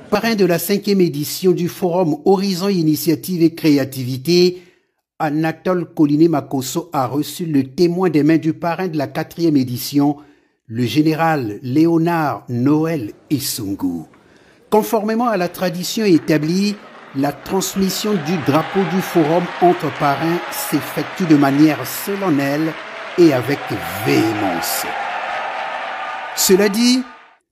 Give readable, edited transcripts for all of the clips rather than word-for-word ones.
Parrain de la 5e édition du Forum Horizon Initiative et Créativité, Anatole Koliné-Makosso a reçu le témoin des mains du parrain de la 4e édition, le général Léonard Noël Issoungou. Conformément à la tradition établie, la transmission du drapeau du forum entre parrains s'effectue de manière solennelle et avec véhémence. Cela dit,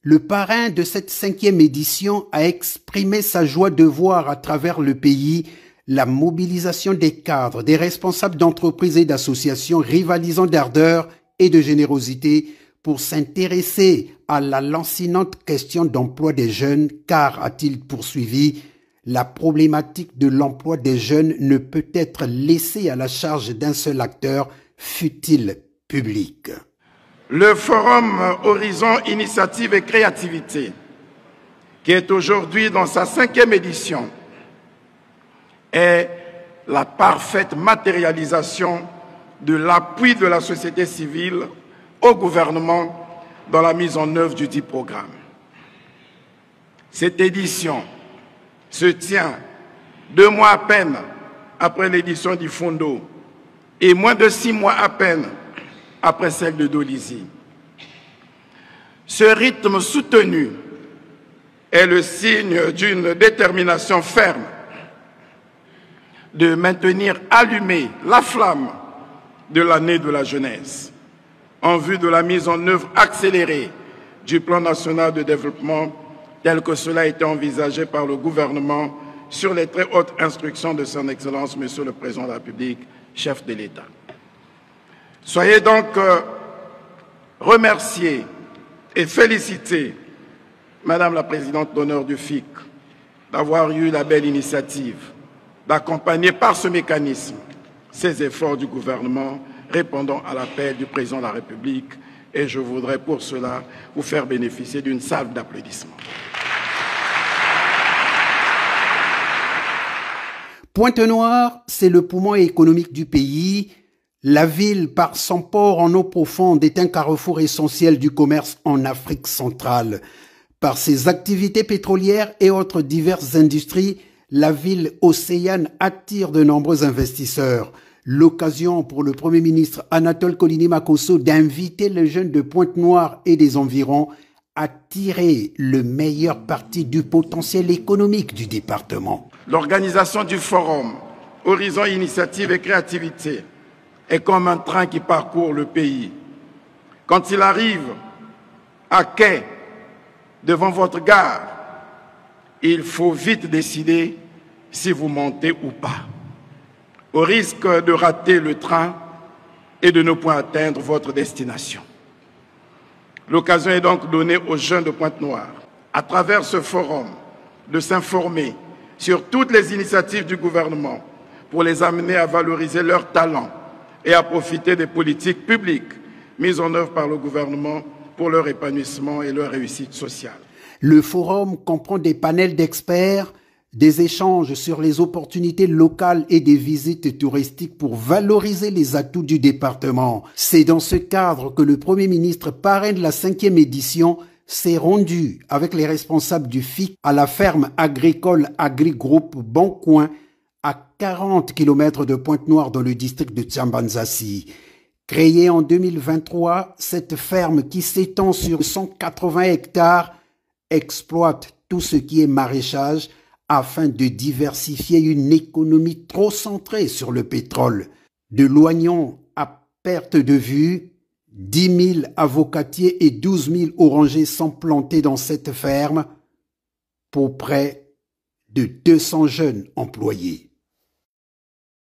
le parrain de cette 5e édition a exprimé sa joie de voir à travers le pays la mobilisation des cadres, des responsables d'entreprises et d'associations rivalisant d'ardeur et de générosité pour s'intéresser à la lancinante question d'emploi des jeunes, car, a-t-il poursuivi, la problématique de l'emploi des jeunes ne peut être laissée à la charge d'un seul acteur, fût-il public. Le Forum Horizon Initiative et Créativité, qui est aujourd'hui dans sa 5e édition, est la parfaite matérialisation de l'appui de la société civile au gouvernement dans la mise en œuvre du dit programme. Cette édition se tient 2 mois à peine après l'édition du Fondo et moins de 6 mois à peine après celle de Dolisie. Ce rythme soutenu est le signe d'une détermination ferme de maintenir allumée la flamme de l'année de la jeunesse en vue de la mise en œuvre accélérée du plan national de développement tel que cela a été envisagé par le gouvernement sur les très hautes instructions de son Excellence, Monsieur le Président de la République, chef de l'État. Soyez donc remerciés et félicités, Madame la Présidente d'honneur du FIC, d'avoir eu la belle initiative d'accompagner par ce mécanisme ces efforts du gouvernement répondant à l'appel du Président de la République. Et je voudrais pour cela vous faire bénéficier d'une salve d'applaudissements. Pointe-Noire, c'est le poumon économique du pays. La ville, par son port en eau profonde, est un carrefour essentiel du commerce en Afrique centrale. Par ses activités pétrolières et autres diverses industries, la ville océane attire de nombreux investisseurs. L'occasion pour le Premier ministre Anatole Koliné-Makosso d'inviter les jeunes de Pointe-Noire et des environs à tirer le meilleur parti du potentiel économique du département. L'organisation du Forum Horizon Initiative et Créativité est comme un train qui parcourt le pays. Quand il arrive à quai devant votre gare, il faut vite décider si vous montez ou pas, au risque de rater le train et de ne point atteindre votre destination. L'occasion est donc donnée aux jeunes de Pointe-Noire, à travers ce forum, de s'informer sur toutes les initiatives du gouvernement pour les amener à valoriser leurs talents et à profiter des politiques publiques mises en œuvre par le gouvernement pour leur épanouissement et leur réussite sociale. Le forum comprend des panels d'experts, des échanges sur les opportunités locales et des visites touristiques pour valoriser les atouts du département. C'est dans ce cadre que le Premier ministre parrain de la 5e édition s'est rendu avec les responsables du FIC à la ferme agricole Agri-Groupe Boncoin à 40 km de Pointe-Noire dans le district de Tchambanzassi. Créée en 2023, cette ferme qui s'étend sur 180 hectares exploite tout ce qui est maraîchage afin de diversifier une économie trop centrée sur le pétrole. De l'oignon à perte de vue, 10 000 avocatiers et 12 000 orangers sont plantés dans cette ferme pour près de 200 jeunes employés.